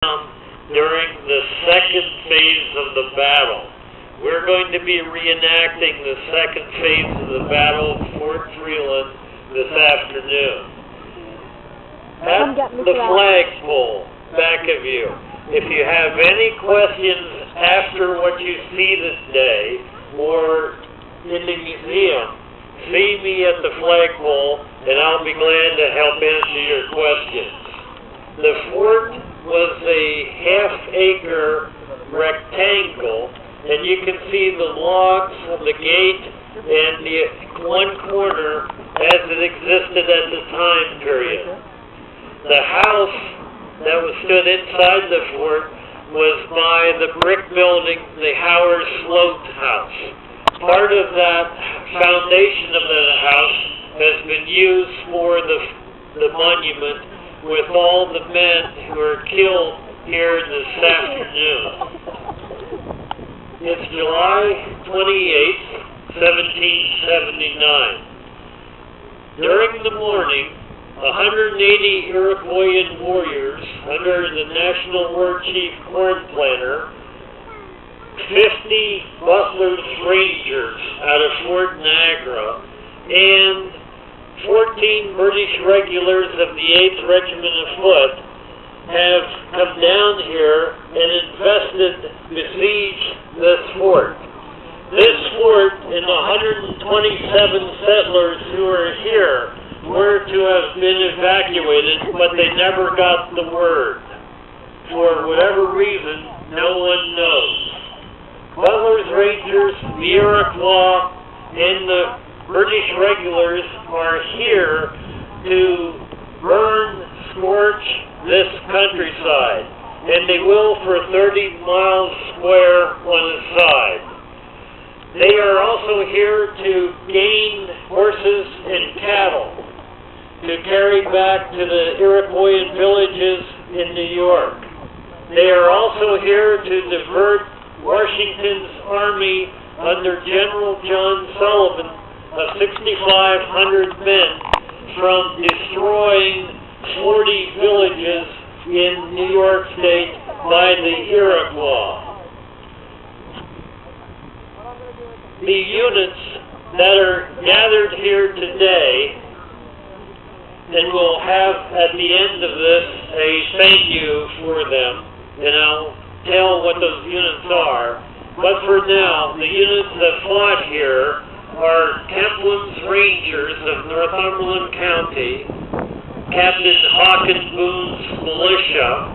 during the second phase of the battle. We're going to be reenacting the second phase of the Battle of Fort Freeland this afternoon. At the flagpole back of you, if you have any questions after what you see this day or in the museum, see me at the flagpole and I'll be glad to help answer your questions. The fort was a half-acre rectangle, and you can see the logs of the gate and the one corner as it existed at the time period. The house that was stood inside the fort was by the brick building, the Howard Sloat House. Part of that foundation of the house has been used for the monument with all the men who were killed here this afternoon. It's July 28th, 1779. During the morning, 180 Iroquoian warriors under the National War Chief Corn Planter, 50 Butler's Rangers out of Fort Niagara, and 14 British regulars of the 8th Regiment of Foot have come down here and besieged this fort. This fort and the 127 settlers who are here were to have been evacuated, but they never got the word. For whatever reason, no one knows. Butler's Rangers, the Iroquois, and the British regulars are here to burn, scorch this countryside, and they will for 30 miles square on the side. They are also here to gain horses and cattle to carry back to the Iroquoian villages in New York. They are also here to divert Washington's army under General John Sullivan of 6,500 men from destroying 40 villages in New York State by the Iroquois. The units that are gathered here today, and we'll have at the end of this a thank you for them, and I'll tell what those units are. But for now, the units that fought here are Kemplin's Rangers of Northumberland County, Captain Hawkins Boone's militia.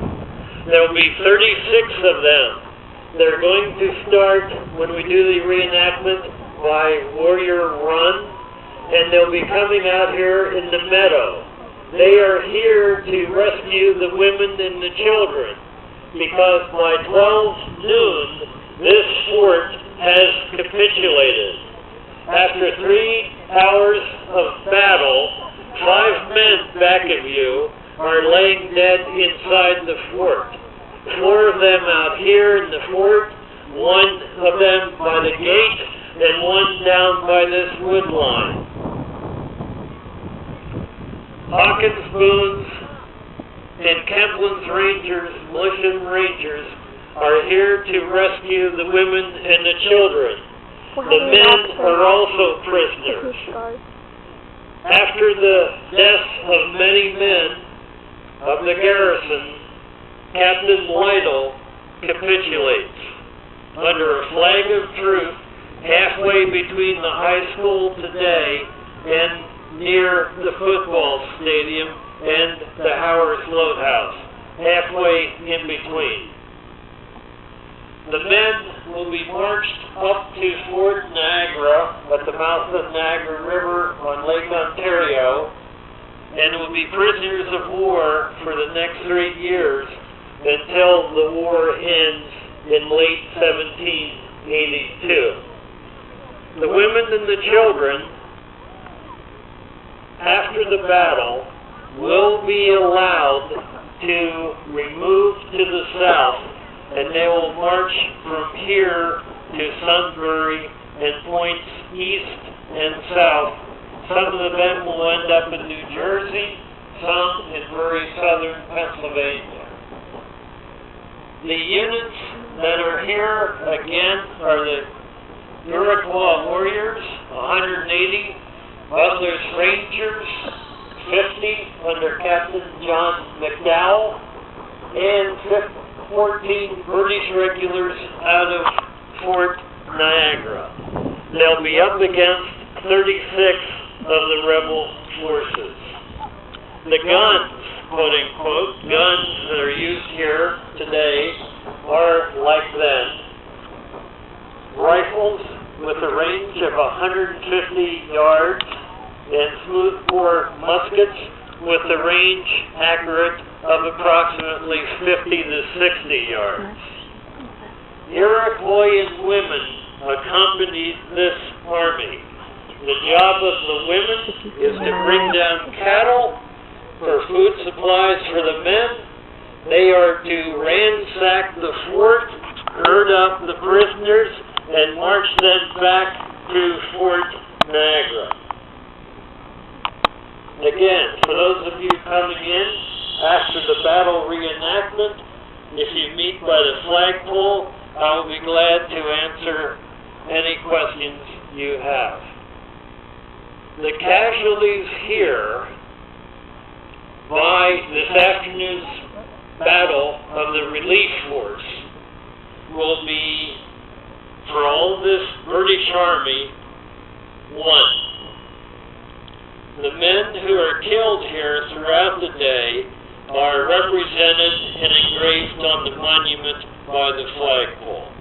There will be 36 of them. They're going to start, when we do the reenactment, by Warrior Run, and they'll be coming out here in the meadow. They are here to rescue the women and the children, because by 12 noon, this fort has capitulated. After 3 hours of battle, 5 men back of you are laying dead inside the fort. 4 of them out here in the fort, 1 of them by the gate, and 1 down by this wood line. Hawkins Boone's and Kemplin's Rangers, militia Rangers, are here to rescue the women and the children. The men are also prisoners. After the deaths of many men of the garrison, Captain Lytle capitulates under a flag of truce halfway between the high school today and near the football stadium and the Howard Sloat House, halfway in between. The men will be marched up to Fort Niagara at the mouth of the Niagara River on Lake Ontario, and will be prisoners of war for the next 3 years until the war ends in late 1782. The women and the children, after the battle, will be allowed to remove to the south, and they will march from here to Sunbury and points east and south. Some of them will end up in New Jersey, some in very southern Pennsylvania. The units that are here, again, are the Iroquois Warriors, 180, Butler's Rangers, 50, under Captain John McDowell, and 14 British regulars out of Fort Niagara. They'll be up against 36 of the rebel forces. The guns, quote unquote, guns that are used here today are like then. Rifles with a range of 150 yards and smoothbore muskets with a range accurate of approximately 50 to 60 yards. Iroquois women accompanied this army. The job of the women is to bring down cattle for food supplies for the men. They are to ransack the fort, herd up the prisoners, and march them back to Fort Niagara. Again, for those of you coming in after the battle reenactment, if you meet by the flagpole, I will be glad to answer any questions you have. The casualties here by this afternoon's battle of the relief force will be, for all this British Army, 1. The men who are killed here throughout the day are represented and engraved on the monument by the flagpole.